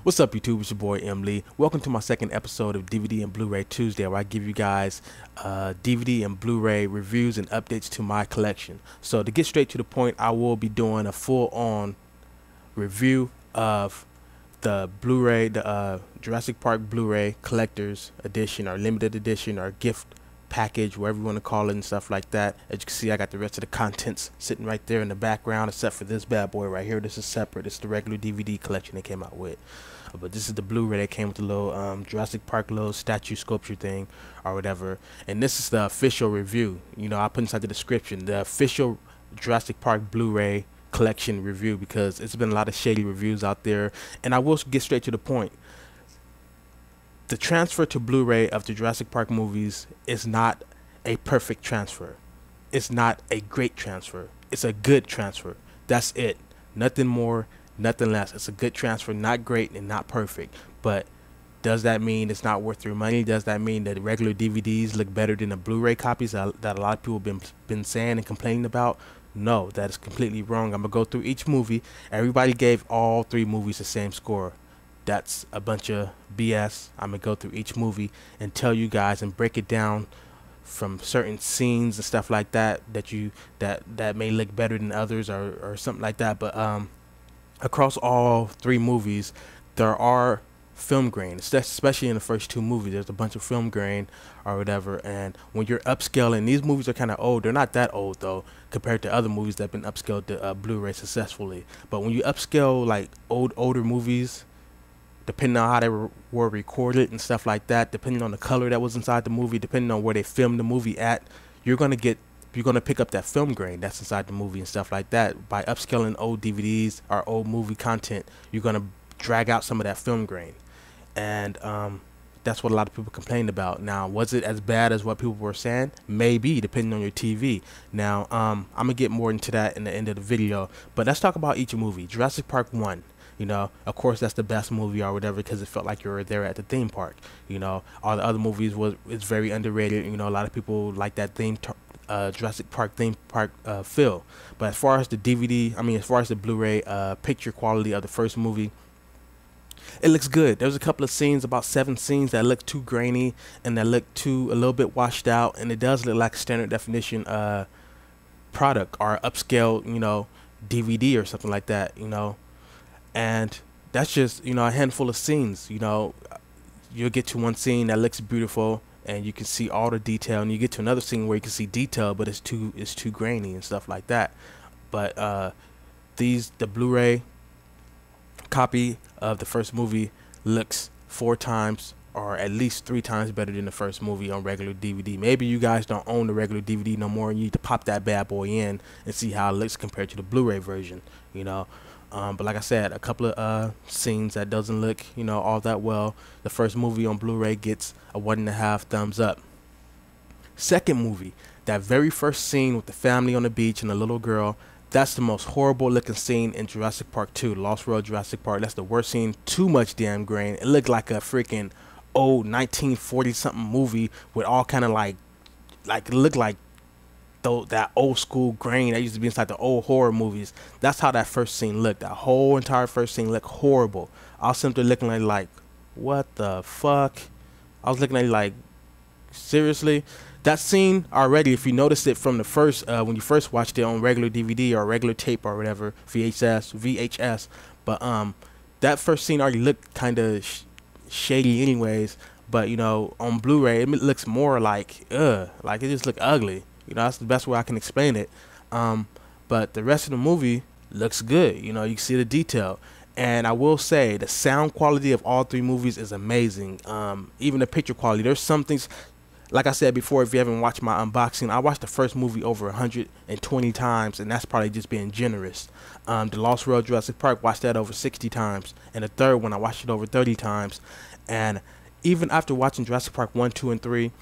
What's up, YouTube? It's your boy M. Lee. Welcome to my second episode of DVD and Blu-ray Tuesday, where I give you guys DVD and Blu-ray reviews and updates to my collection. So to get straight to the point, I will be doing a full-on review of the Blu-ray, the Jurassic Park Blu-ray Collector's Edition or Limited Edition or Gift Package, whatever you want to call it, and stuff like that. As you can see, I got the rest of the contents sitting right there in the background, except for this bad boy right here. This is separate. It's the regular DVD collection they came out with. But this is the Blu-ray that came with the little Jurassic Park little statue sculpture thing or whatever. And this is the official review. You know, I put inside the description the official Jurassic Park Blu-ray collection review, because it's been a lot of shady reviews out there. And I will get straight to the point. The transfer to Blu-ray of the Jurassic Park movies is not a perfect transfer. It's not a great transfer. It's a good transfer. That's it. Nothing more, nothing less. It's a good transfer, not great and not perfect. But does that mean it's not worth your money? Does that mean that regular DVDs look better than the Blu-ray copies that a lot of people have been saying and complaining about? No, that is completely wrong. I'm going to go through each movie. Everybody gave all three movies the same score. That's a bunch of BS. I'm going to go through each movie and tell you guys and break it down from certain scenes and stuff like that that may look better than others or something like that. But across all three movies, there are film grain, especially in the first two movies. There's a bunch of film grain or whatever, and when you're upscaling, these movies are kind of old. They're not that old though compared to other movies that have been upscaled to Blu-ray successfully. But when you upscale like older movies, depending on how they were recorded and stuff like that, depending on the color that was inside the movie, depending on where they filmed the movie at, you're gonna pick up that film grain that's inside the movie and stuff like that. By upscaling old DVDs or old movie content, you're gonna drag out some of that film grain, and that's what a lot of people complained about. Now, was it as bad as what people were saying? Maybe, depending on your TV. Now, I'm gonna get more into that in the end of the video, but let's talk about each movie. Jurassic Park 1. You know, of course, that's the best movie or whatever, because it felt like you were there at the theme park. You know, all the other movies it's very underrated. You know, a lot of people like that Jurassic Park theme park feel. But as far as the as far as the Blu-ray picture quality of the first movie, it looks good. There's a couple of scenes, about 7 scenes, that look too grainy and that look a little bit washed out, and it does look like a standard definition product or upscale, you know, DVD or something like that. You know. And that's just, you know, a handful of scenes. You know, you'll get to one scene that looks beautiful and you can see all the detail, and you get to another scene where you can see detail, but it's too grainy and stuff like that. But the Blu-ray copy of the first movie looks 4 times or at least 3 times better than the first movie on regular DVD. Maybe you guys don't own the regular DVD no more, and you need to pop that bad boy in and see how it looks compared to the Blu-ray version, you know. But like I said, a couple of scenes that doesn't look, you know, all that well. The first movie on Blu-ray gets a 1.5 thumbs up. Second movie, that very first scene with the family on the beach and the little girl, that's the most horrible looking scene in Jurassic Park 2, Lost World Jurassic Park. That's the worst scene. Too much damn grain. It looked like a freaking old 1940 something movie with all kind of like it looked like that old school grain that used to be inside the old horror movies. That's how that first scene looked. That whole entire first scene looked horrible. I was simply looking at it like, what the fuck? I was looking at it like, seriously? That scene already, if you noticed it from the first, when you first watched it on regular DVD or regular tape or whatever, VHS, but that first scene already looked kind of shady anyways. But you know, on Blu-ray, it looks more like it just looked ugly. You know, that's the best way I can explain it. But the rest of the movie looks good. You know, you can see the detail. And I will say the sound quality of all 3 movies is amazing. Even the picture quality. There's some things, like I said before, if you haven't watched my unboxing, I watched the first movie over 120 times, and that's probably just being generous. The Lost World Jurassic Park, watched that over 60 times. And the third one, I watched it over 30 times. And even after watching Jurassic Park 1, 2, and 3,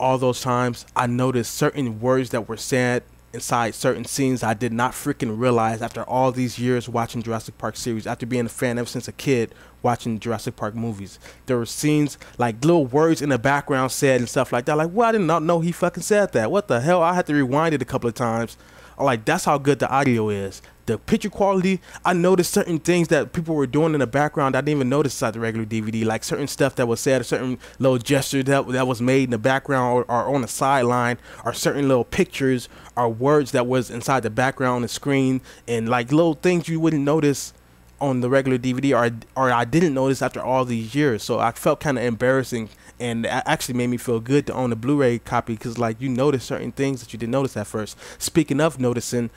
all those times, I noticed certain words that were said inside certain scenes I did not freaking realize after all these years watching Jurassic Park series, after being a fan ever since a kid watching Jurassic Park movies. There were scenes, like little words in the background said and stuff like that. Like, well, I did not know he fucking said that. What the hell? I had to rewind it a couple of times Like, that's how good the audio is. The picture quality, I noticed certain things that people were doing in the background I didn't even notice inside the regular DVD, like certain stuff that was said, a certain little gesture that was made in the background or on the sideline, or certain little pictures or words that was inside the background on the screen, and like little things you wouldn't notice on the regular DVD, or I didn't notice after all these years. So I felt kind of embarrassing, and it actually made me feel good to own a Blu-ray copy, because like you notice certain things that you didn't notice at first. Speaking of noticing,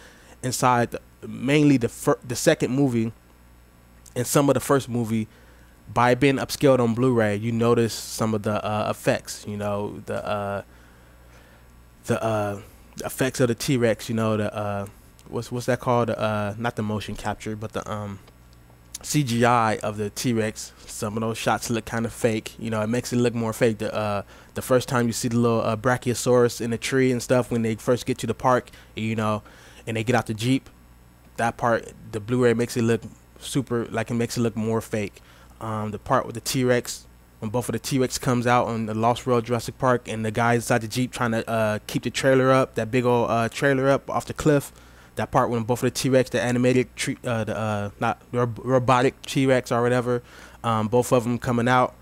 inside mainly the second movie and some of the first movie, by being upscaled on Blu-ray, you notice some of the effects. You know, the effects of the T-Rex. You know, the what's that called? Not the motion capture, but the CGI of the T-Rex. Some of those shots look kind of fake. You know, it makes it look more fake. The first time you see the little Brachiosaurus in the tree and stuff, when they first get to the park, you know, and they get out the Jeep, that part, the Blu-ray makes it look super, like it makes it look more fake. The part with the T-Rex, when both of the T-Rex comes out on the Lost World Jurassic Park, and the guy inside the Jeep trying to keep the trailer up, that big old trailer up off the cliff. That part when both of the T-Rex, the animated, not robotic T-Rex or whatever, both of them coming out.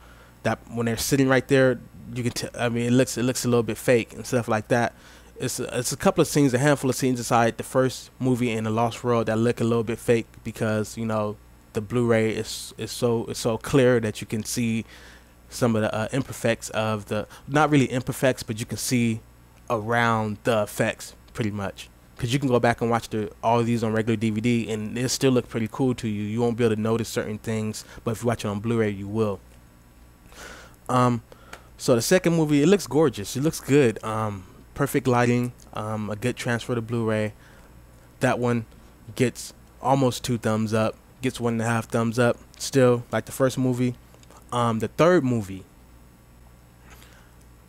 That when they're sitting right there, you can I mean, it looks a little bit fake and stuff like that. It's a couple of scenes, a handful of scenes inside the first movie and the Lost World that look a little bit fake, because you know the Blu-ray is so clear that you can see some of the imperfects of the, not really imperfects, but you can see around the effects pretty much. Because you can go back and watch all of these on regular DVD, and it still look pretty cool to you. You won't be able to notice certain things, but if you watch it on Blu-ray, you will. So the second movie, it looks gorgeous. It looks good. Perfect lighting. A good transfer to Blu-ray. That one gets almost 2 thumbs up. Gets 1.5 thumbs up. Still, like the first movie. The third movie,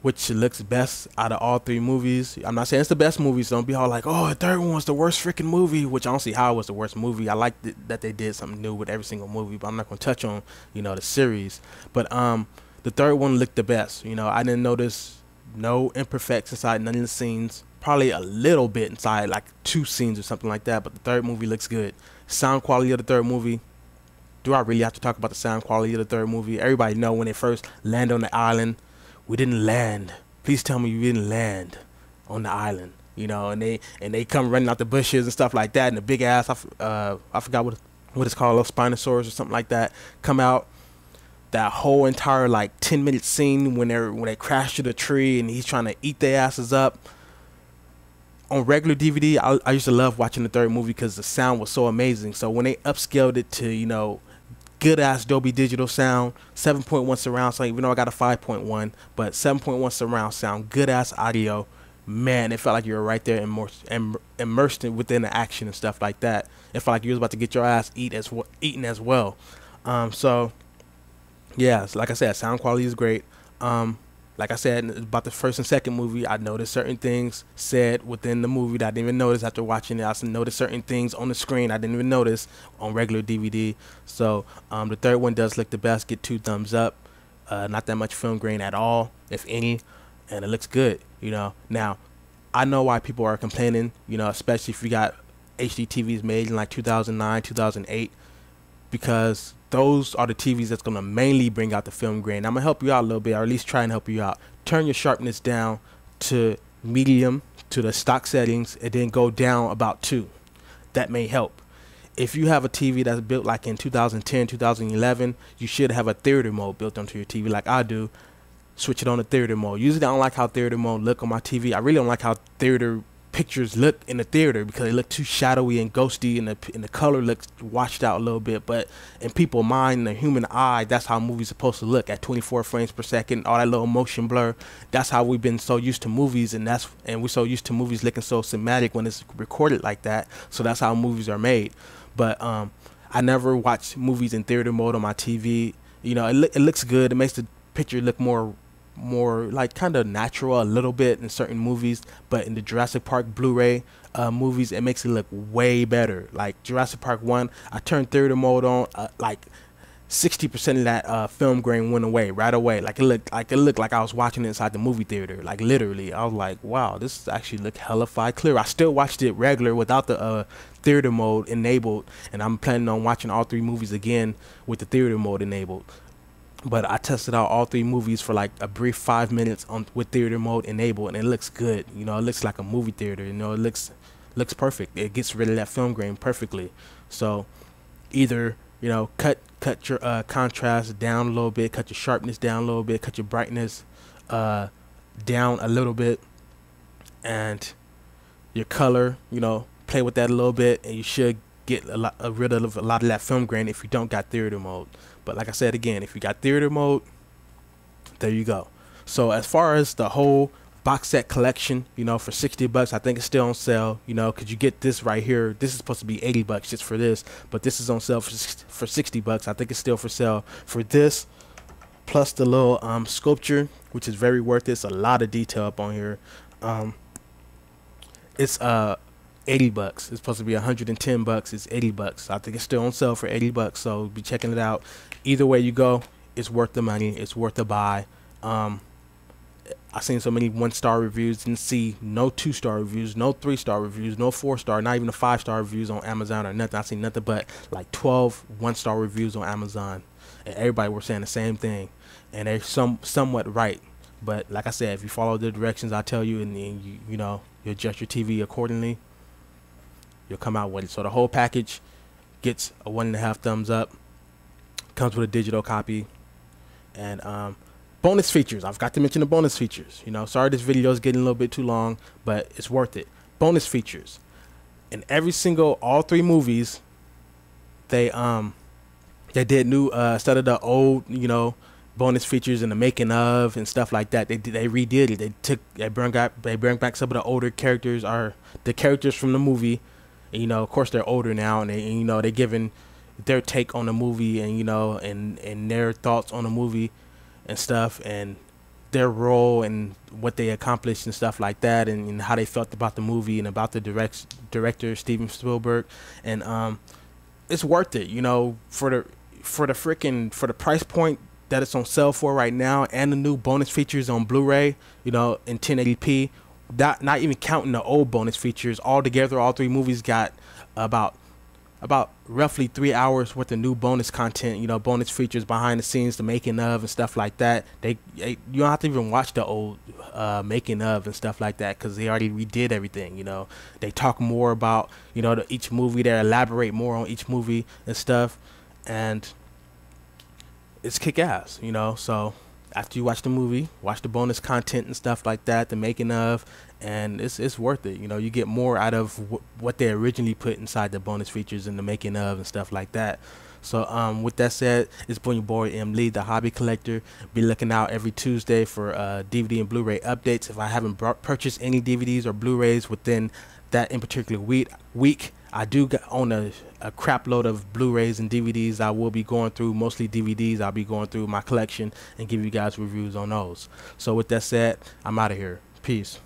which looks best out of all 3 movies. I'm not saying it's the best movie, so don't be all like, oh, the third one was the worst freaking movie, which I don't see how it was the worst movie. I like that they did something new with every single movie, but I'm not going to touch on, you know, the series. But the third one looked the best. You know, I didn't notice no imperfects inside none of the scenes. Probably a little bit inside, like 2 scenes or something like that, but the third movie looks good. Sound quality of the third movie. Do I really have to talk about the sound quality of the third movie? Everybody know when they first land on the island, we didn't land. Please tell me you didn't land on the island. You know, and they come running out the bushes and stuff like that, and the big ass, I forgot what it's called, a Spinosaurus or something like that, come out. That whole entire like 10-minute scene when they crash to the tree and he's trying to eat their asses up. On regular DVD, I used to love watching the third movie because the sound was so amazing. So when they upscaled it to, you know, good ass Dolby Digital sound, 7.1 surround sound, even though I got a 5.1, but 7.1 surround sound, good ass audio, man, it felt like you were right there immersed within the action and stuff like that. It felt like you was about to get your ass eaten as well. So yeah, so like I said, sound quality is great. Like I said about the first and second movie, I noticed certain things said within the movie that I didn't even notice after watching it. I also noticed certain things on the screen I didn't even notice on regular DVD. So the third one does look the best, get 2 thumbs up. Not that much film grain at all, if any, and it looks good. You know, now I know why people are complaining. You know, especially if you got HD TVs made in like 2009, 2008, because those are the TVs that's going to mainly bring out the film grain. I'm going to help you out a little bit, or at least try and help you out. Turn your sharpness down to medium, to the stock settings, and then go down about 2. That may help. If you have a TV that's built like in 2010, 2011, you should have a theater mode built onto your TV like I do. Switch it on to theater mode. Usually I don't like how theater mode look on my TV. I really don't like how theater pictures look in the theater because they look too shadowy and ghosty, and the color looks washed out a little bit. But in people's mind, the human eye, that's how movies supposed to look at 24 frames per second, all that little motion blur. That's how we've been so used to movies, and we're so used to movies looking so cinematic when it's recorded like that. So that's how movies are made. But I never watch movies in theater mode on my TV. You know, it looks good. It makes the picture look more like kind of natural a little bit in certain movies, but in the Jurassic Park Blu-ray movies, it makes it look way better. Like Jurassic Park 1, I turned theater mode on, like 60% of that film grain went away right away. Like it looked like I was watching it inside the movie theater. Like literally, I was like, wow, this actually look hellified clear. I still watched it regular without the theater mode enabled, and I'm planning on watching all 3 movies again with the theater mode enabled. But I tested out all 3 movies for like a brief 5 minutes on with theater mode enabled, and it looks good. You know, it looks like a movie theater. You know, it looks perfect. It gets rid of that film grain perfectly. So either, you know, cut your contrast down a little bit, cut your sharpness down a little bit, cut your brightness down a little bit, and your color, you know, play with that a little bit, and you should get rid of a lot of that film grain if you don't got theater mode. But like I said again, if you got theater mode, there you go. So as far as the whole box set collection, you know, for $60, I think it's still on sale, you know, because you get this right here. This is supposed to be $80 just for this, but this is on sale for $60. I think it's still for sale for this, plus the little sculpture, which is very worth it. It's a lot of detail up on here. It's $80. It's supposed to be $110. It's $80. I think it's still on sale for $80, so be checking it out. Either way you go, it's worth the money. It's worth the buy. I've seen so many 1-star reviews, didn't see no 2-star reviews, no 3-star reviews, no 4-star, not even a 5-star reviews on Amazon or nothing. I seen nothing but like 12 1-star reviews on Amazon, and everybody were saying the same thing, and they're somewhat right. But like I said, if you follow the directions I tell you, and you know, you adjust your TV accordingly, you'll come out with it. So the whole package gets a 1.5 thumbs up, comes with a digital copy, and bonus features. I've got to mention the bonus features. You know, sorry this video is getting a little bit too long, but it's worth it. Bonus features. In all 3 movies, they did new instead of the old, you know, bonus features and the making of and stuff like that. They redid it. They bring back some of the older characters, or the characters from the movie. And, you know, of course they're older now, and you know, they're giving their take on the movie, and you know, and their thoughts on the movie and stuff, and their role and what they accomplished and stuff like that, and how they felt about the movie and about the director Steven Spielberg. And it's worth it, you know, for the price point that it's on sale for right now, and the new bonus features on Blu-ray, you know, in 1080p. Not even counting the old bonus features. All together, all 3 movies got about roughly 3 hours worth of new bonus content, you know, bonus features, behind the scenes, the making of and stuff like that. You don't have to even watch the old making of and stuff like that, because they already redid everything. You know, they talk more about, you know, each movie. They elaborate more on each movie and stuff, and it's kick-ass, you know. So after you watch the movie, watch the bonus content and stuff like that, the making of, and it's worth it. You know, you get more out of what they originally put inside the bonus features and the making of and stuff like that. So with that said, it's been your boy M. Lee, the hobby collector. Be looking out every Tuesday for DVD and Blu-ray updates. If I haven't purchased any DVDs or Blu-rays within that in particular week, I do own a crap load of Blu-rays and DVDs. I will be going through, mostly DVDs. I'll be going through my collection and give you guys reviews on those. So with that said, I'm out of here. Peace.